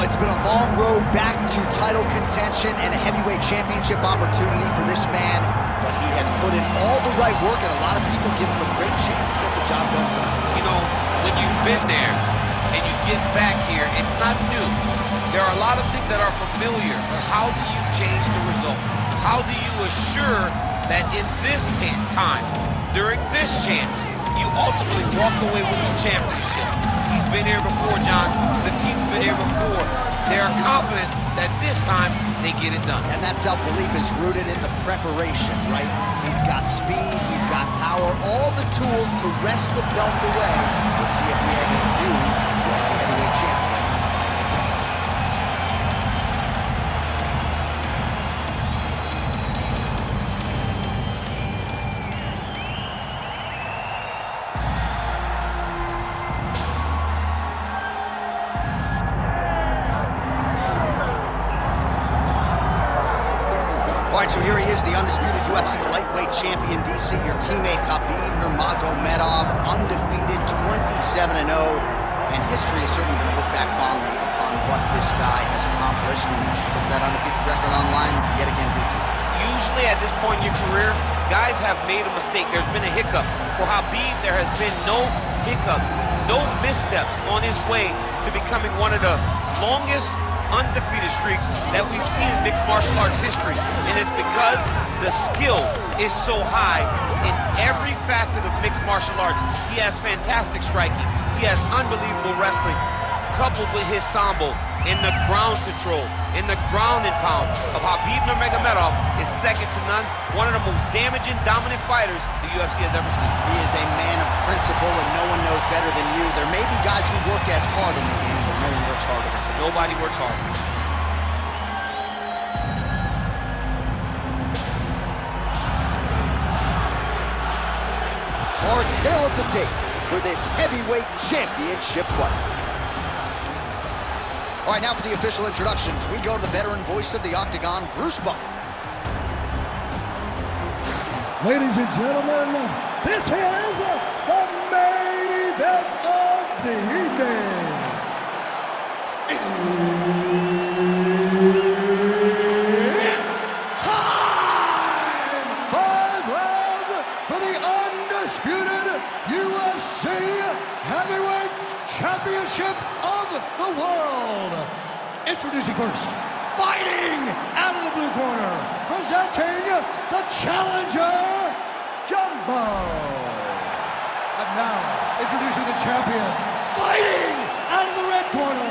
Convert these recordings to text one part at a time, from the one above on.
It's been a long road back to title contention and a heavyweight championship opportunity for this man, but he has put in all the right work, and a lot of people give him a great chance to get the job done tonight. You know, when you've been there and you get back here, it's not new. There are a lot of things that are familiar, but how do you change the result? How do you assure that in this time, during this chance, you ultimately walk away with the championship? He's been here before, John. The team's been here before. They are confident that this time they get it done. And that self-belief is rooted in the preparation, right? He's got speed, he's got power, all the tools to wrest the belt away. We'll see if we have a new UFC heavyweight champion. All right, so here he is, the undisputed UFC lightweight champion, DC, your teammate Khabib Nurmagomedov, undefeated, 27-0, and history is certainly going to look back fondly upon what this guy has accomplished, and puts that undefeated record on line yet again here tonight. Usually at this point in your career, guys have made a mistake. There's been a hiccup. For Khabib, there has been no hiccup, no missteps on his way to becoming one of the longest undefeated streaks that we've seen in mixed martial arts history, and it's because the skill is so high in every facet of mixed martial arts. He has fantastic striking, he has unbelievable wrestling, coupled with his sambo and the ground control and the ground and pound of Khabib Nurmagomedov is second to none. One of the most damaging, dominant fighters the UFC has ever seen. He is a man of principle, and no one knows better than you. There may be guys who work as hard in the game, but no one works harder than him. Nobody works harder. Our tail of the tape for this heavyweight championship fight. All right, now for the official introductions, we go to the veteran voice of the Octagon, Bruce Buffer. Ladies and gentlemen, this is the main event of the evening. It's time! 5 rounds for the undisputed UFC Heavyweight Championship of the world. Introducing first, fighting out of the blue corner, presenting the challenger, Jumbo. And now, introducing the champion, fighting out of the red corner.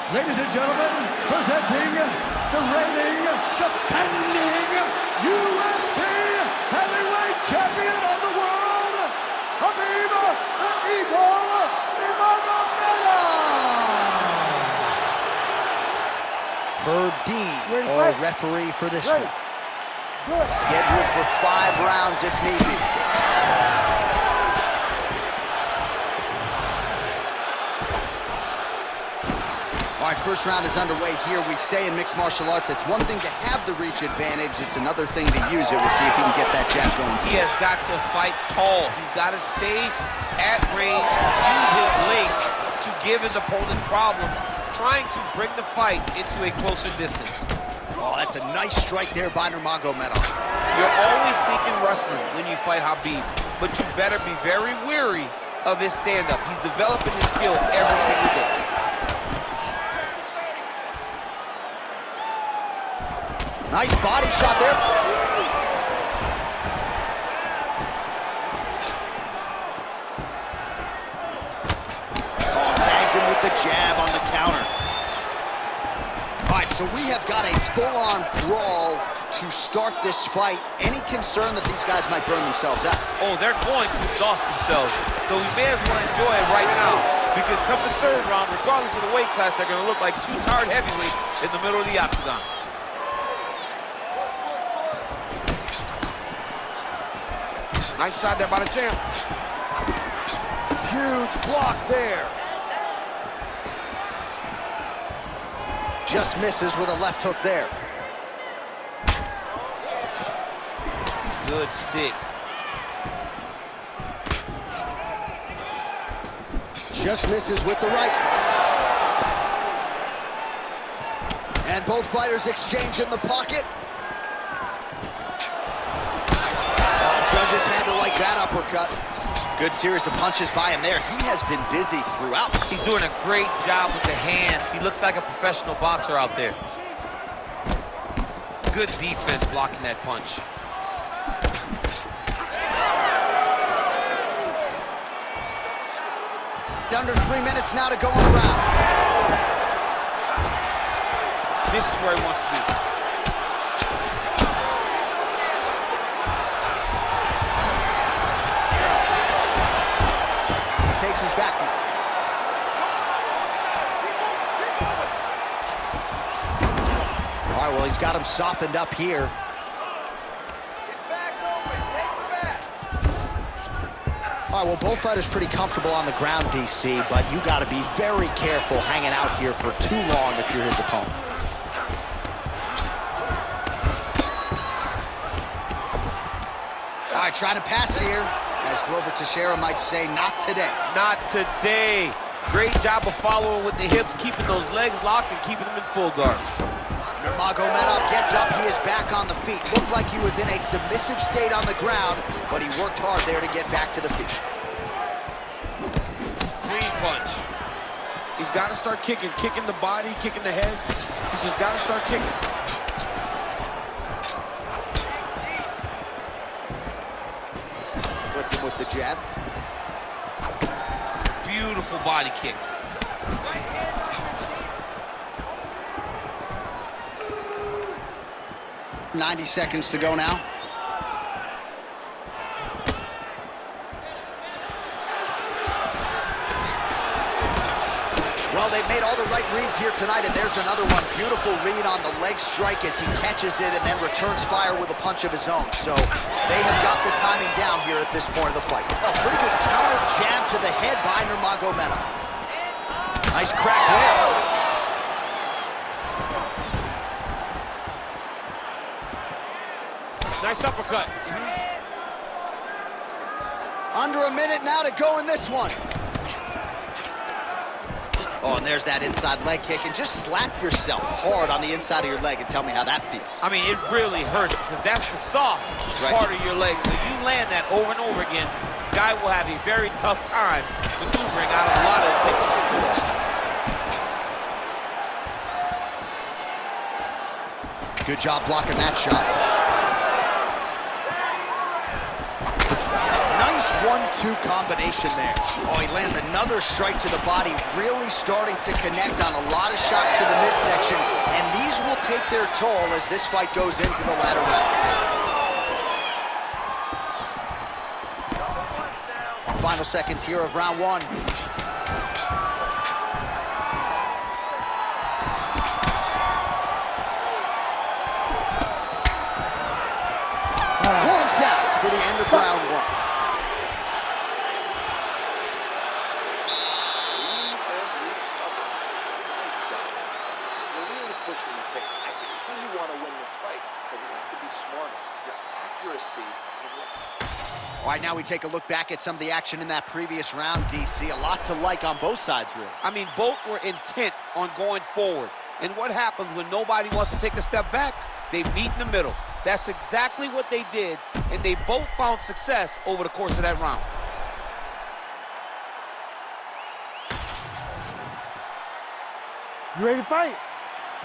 Ladies and gentlemen, presenting the reigning, defending UFC Heavyweight Champion of the world, Khabib the Eagle Nurmagomedov. Herb Dean, our referee for this one. Scheduled for 5 rounds if need be. All right, first round is underway here. We say in mixed martial arts, it's one thing to have the reach advantage, it's another thing to use it. We'll see if he can get that jab going. He has got to fight tall. He's got to stay at range, use his length to give his opponent problems, trying to bring the fight into a closer distance. Oh, that's a nice strike there by Nurmagomedov. You're always thinking wrestling when you fight Khabib, but you better be very wary of his stand-up. He's developing his skill every single day. Nice body shot there. Oh, tags him with the jab on the counter. All right, so we have got a full-on brawl to start this fight. Any concern that these guys might burn themselves out? Oh, they're going to exhaust themselves. So we may as well enjoy it right now, because come the third round, regardless of the weight class, they're going to look like 2 tired heavyweights in the middle of the octagon. Nice shot there by the champ. Huge block there. Just misses with a left hook there. Good stick. Just misses with the right. And both fighters exchange in the pocket. Judges handle like that uppercut. Good series of punches by him there. He has been busy throughout. He's doing a great job with the hands. He looks like a professional boxer out there. Good defense blocking that punch. Under 3 minutes now to go in the round. This is where he wants to be. Takes his back now. All right, well, he's got him softened up here. His back's open. Take the back. All right, well, both fighters pretty comfortable on the ground, DC, but you got to be very careful hanging out here for too long if you're his opponent. All right, trying to pass here. As Glover Teixeira might say, not today. Not today. Great job of following with the hips, keeping those legs locked and keeping them in full guard. Nurmagomedov gets up. He is back on the feet. Looked like he was in a submissive state on the ground, but he worked hard there to get back to the feet. Clean punch. He's got to start kicking the body, kicking the head. He's just got to start kicking. Clipped him with the jab. Beautiful body kick. Right. 90 seconds to go now. Well, they've made all the right reads here tonight, and there's another one. Beautiful read on the leg strike as he catches it and then returns fire with a punch of his own. So they have got the timing down here at this point of the fight. Oh, pretty good counter jab to the head by Nurmagomedov. Nice crack there. Nice uppercut. Under a minute now to go in this one. Oh, and there's that inside leg kick. And just slap yourself hard on the inside of your leg and tell me how that feels. I mean, it really hurts because that's the soft part of your leg. So you land that over and over again, guy will have a very tough time maneuvering out of a lot of technical. Good job blocking that shot. Nice 1-2 combination there. Oh, he lands another strike to the body, really starting to connect on a lot of shots to the midsection, and these will take their toll as this fight goes into the latter rounds. Final seconds here of round one. Horns out for the end of round one. All right, now we take a look back at some of the action in that previous round, DC. A lot to like on both sides, really. I mean, both were intent on going forward. And what happens when nobody wants to take a step back? They meet in the middle. That's exactly what they did, and they both found success over the course of that round. You ready to fight?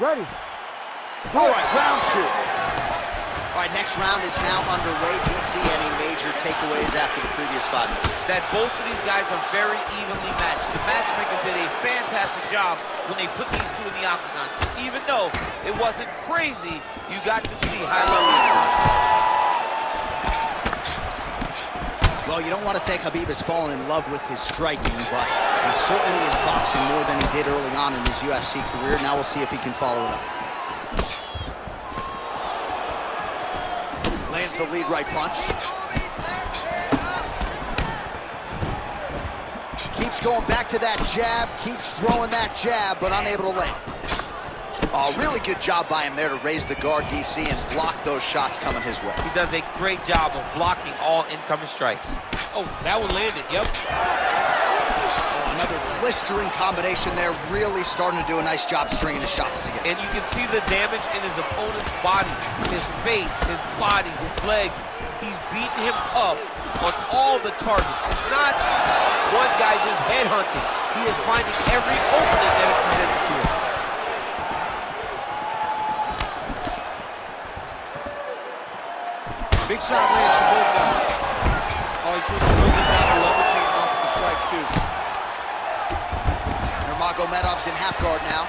Ready. All right, round two. All right, next round is now underway. DC, any major takeaways after the previous 5 minutes? That both of these guys are very evenly matched. The matchmakers did a fantastic job when they put these two in the octagon. So even though it wasn't crazy, you got to see high-level execution. Well, you don't want to say Khabib has fallen in love with his striking, but he certainly is boxing more than he did early on in his UFC career. Now we'll see if he can follow it up. Lands the lead right punch. Keeps going back to that jab, keeps throwing that jab, but unable to land. Oh, really good job by him there to raise the guard, DC, and block those shots coming his way. He does a great job of blocking all incoming strikes. Oh, that one landed, yep. Another blistering combination there, really starting to do a nice job stringing his shots together. And you can see the damage in his opponent's body, his face, his body, his legs. He's beating him up on all the targets. It's not one guy just headhunting. He is finding every opening that is presented to him. Big shot lands for both guys. Oh, he put a really good job of levitating off of the strikes, too. Nurmagomedov's in half guard now.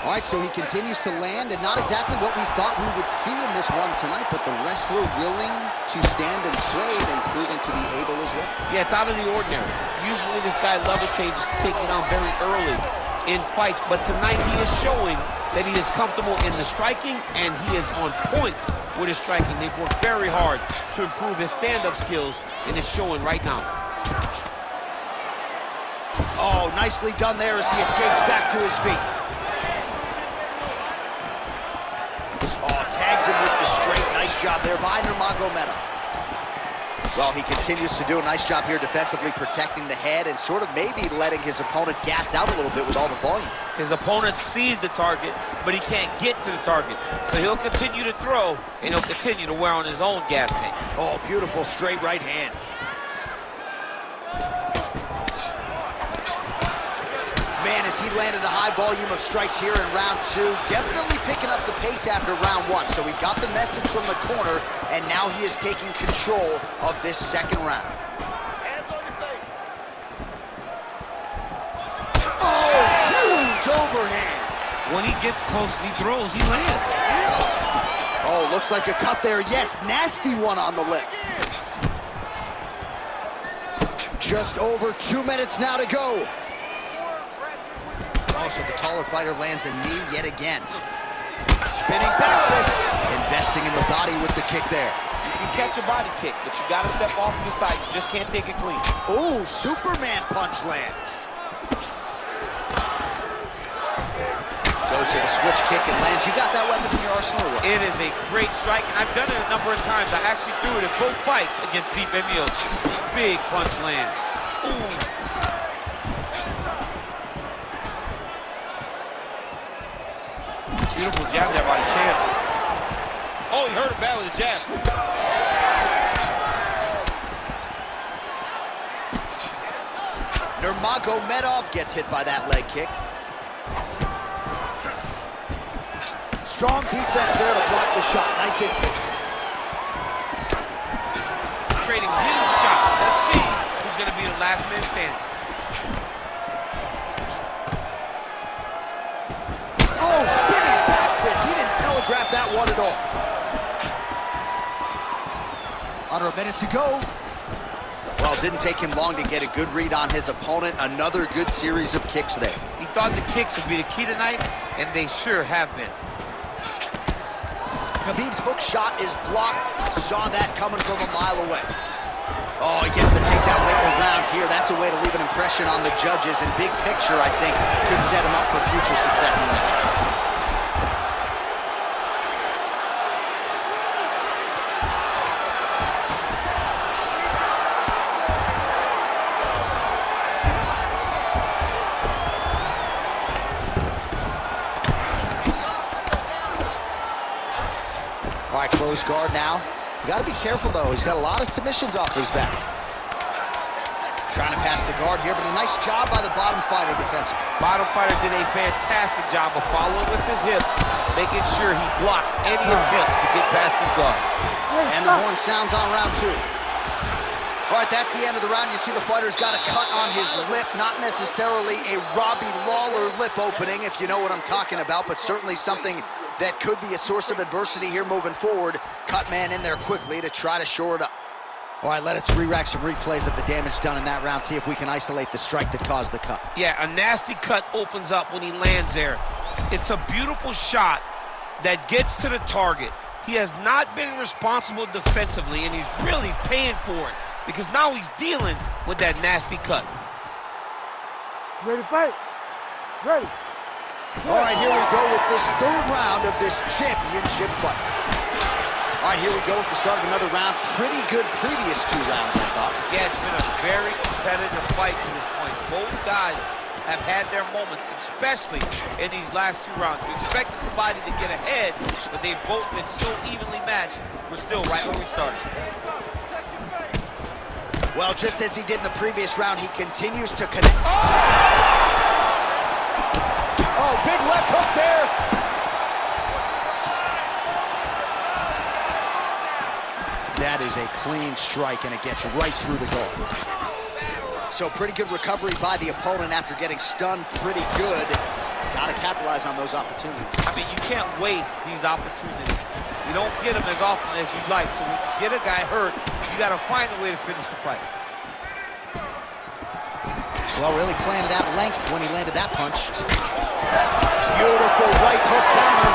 All right, so he continues to land, and not exactly what we thought we would see in this one tonight, but the wrestler willing to stand and trade and proving to be able as well. Yeah, it's out of the ordinary. Usually this guy level changes to take it on very early in fights, but tonight he is showing that he is comfortable in the striking, and he is on point with his striking. They've worked very hard to improve his stand-up skills, and it's showing right now. Oh, nicely done there as he escapes back to his feet. Oh, tags him with the straight. Nice job there by Nurmagomedov. Well, he continues to do a nice job here defensively, protecting the head and sort of maybe letting his opponent gas out a little bit with all the volume. His opponent sees the target, but he can't get to the target. So he'll continue to throw, and he'll continue to wear on his own gas tank. Oh, beautiful straight right hand. Man, as he landed a high volume of strikes here in round two, definitely picking up the pace after round one. So we got the message from the corner, and now he is taking control of this second round. Hands on your face. Oh, huge overhand. When he gets close and he throws, he lands. Oh, looks like a cut there. Yes, nasty one on the lip. Just over 2 minutes now to go. Oh, so the taller fighter lands a knee yet again. Spinning back fist, investing in the body with the kick there. You can catch a body kick, but you got to step off to the side. You just can't take it clean. Oh, Superman punch lands. Goes to the switch kick and lands. You got that weapon in your arsenal? It is a great strike, and I've done it a number of times. I actually threw it in both fights against Stipe Miocic. Big punch land. Ooh. Beautiful jab there by the champ. Oh, he hurt him bad with a jab. Nurmagomedov gets hit by that leg kick. Strong defense there to block the shot. Nice instincts. Trading huge shots. Let's see who's going to be the last man standing. Oh, spinning back fist. He didn't telegraph that one at all. Under a minute to go. Well, it didn't take him long to get a good read on his opponent. Another good series of kicks there. He thought the kicks would be the key tonight, and they sure have been. Khabib's hook shot is blocked. Saw that coming from a mile away. Oh, he gets the takedown late in the round here. That's a way to leave an impression on the judges. And big picture, I think, could set him up for future success in the next round. All right, close guard now. You got to be careful, though. He's got a lot of submissions off his back. Trying to pass the guard here, but a nice job by the bottom fighter defensively. Bottom fighter did a fantastic job of following with his hips, making sure he blocked any attempt to get past his guard. And the horn sounds on round two. All right, that's the end of the round. You see the fighter's got a cut on his lip, not necessarily a Robbie Lawler lip opening, if you know what I'm talking about, but certainly something that could be a source of adversity here moving forward. Cut man in there quickly to try to shore it up. All right, let us re-rack some replays of the damage done in that round, see if we can isolate the strike that caused the cut. Yeah, a nasty cut opens up when he lands there. It's a beautiful shot that gets to the target. He has not been responsible defensively, and he's really paying for it, because now he's dealing with that nasty cut. Ready to fight? Ready. All right, here we go with this third round of this championship fight. All right, here we go with the start of another round. Pretty good previous two rounds, I thought. Yeah, it's been a very competitive fight to this point. Both guys have had their moments, especially in these last 2 rounds. You expected somebody to get ahead, but they've both been so evenly matched. We're still right where we started. Well, just as he did in the previous round, he continues to connect. Oh, big left hook there. That is a clean strike, and it gets right through the goal. So pretty good recovery by the opponent after getting stunned pretty good. Got to capitalize on those opportunities. I mean, you can't waste these opportunities. You don't get them as often as you'd like. So when you get a guy hurt, you got to find a way to finish the fight. Well, really playing to that length when he landed that punch. Beautiful right hook counter.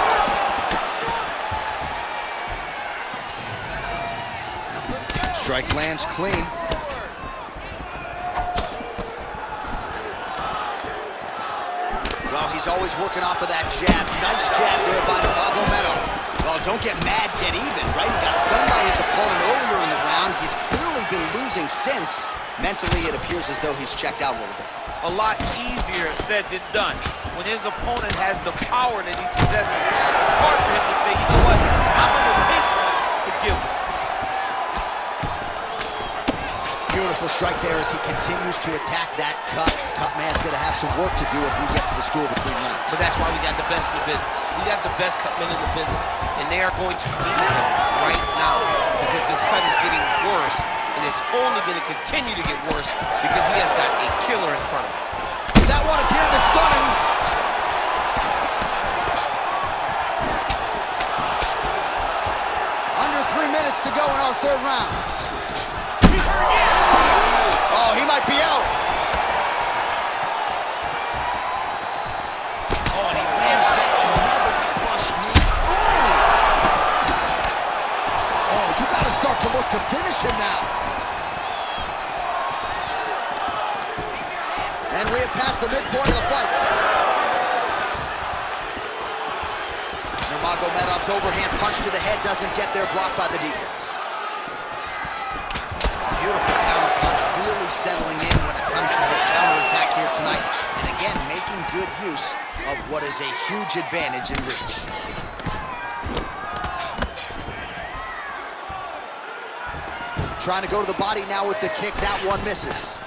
Strike lands clean. Well, he's always working off of that jab. Nice jab there by Nurmagomedov. Well, don't get mad, get even, right? He got stunned by his opponent earlier in the round. He's clearly been losing since. Mentally, it appears as though he's checked out a little bit. A lot easier said than done. When his opponent has the power that he possesses, it's hard for him to say, you know what, I'm going to take one to give him. Beautiful strike there as he continues to attack that cut. Cut man's going to have some work to do if he gets to the stool between rounds. But that's why we got the best in the business. We got the best cut men in the business, and they are going to need him right now because this cut is getting worse, and it's only going to continue to get worse because he has got a killer in front of him. That one appeared to stun him. Under 3 minutes to go in our 3rd round. Oh, he might be out. Oh, and he lands another flush knee. Oh, you got to start to look to finish him now. And we have passed the midpoint of the fight. Nurmagomedov's overhand punch to the head doesn't get there, blocked by the defense. Beautiful counter punch, really settling in when it comes to his counterattack here tonight. And again, making good use of what is a huge advantage in reach. Trying to go to the body now with the kick. That one misses.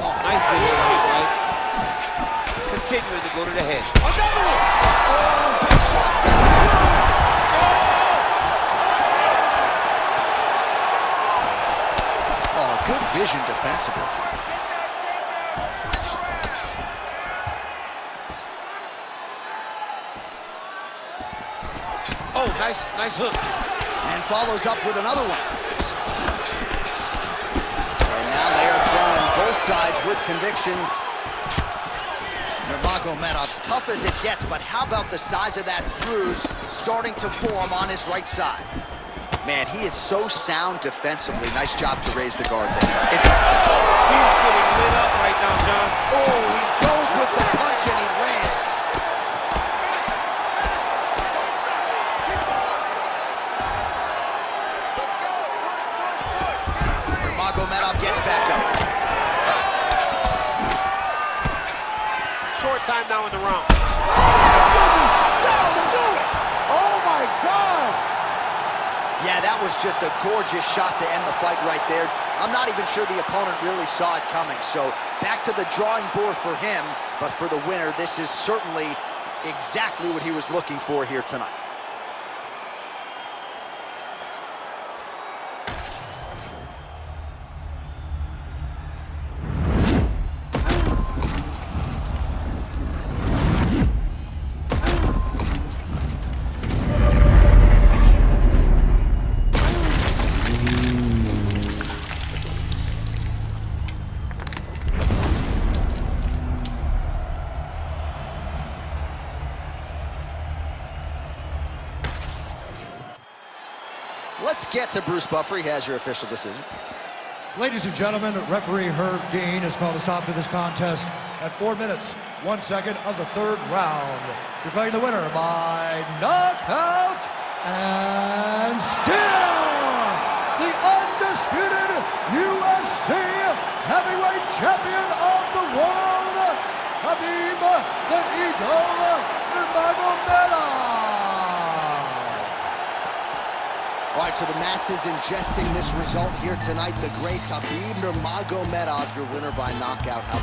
Oh, nice big overhand, right? Continuing to go to the head. Another one! Oh, big shots coming through. Good vision defensively. Oh, nice hook. And follows up with another one. And now they are throwing both sides with conviction. Nurmagomedov's tough as it gets, but how about the size of that bruise starting to form on his right side? Man, he is so sound defensively. Nice job to raise the guard there. He's getting lit up right now, John. Oh, he goes with the punch and he lands. Nurmagomedov gets back up. Short time now in the round. That'll do it! Oh, my God! Yeah, that was just a gorgeous shot to end the fight right there. I'm not even sure the opponent really saw it coming. So back to the drawing board for him, but for the winner, this is certainly exactly what he was looking for here tonight. Let's get to Bruce Buffer. He has your official decision. Ladies and gentlemen, referee Herb Dean has called a stop to this contest at 4 minutes, 1 second of the 3rd round. Declaring the winner by knockout and still the undisputed UFC heavyweight champion. the Idol Nurmagomedov. All right, so the masses ingesting this result here tonight. The great Khabib Nurmagomedov, your winner by knockout. How about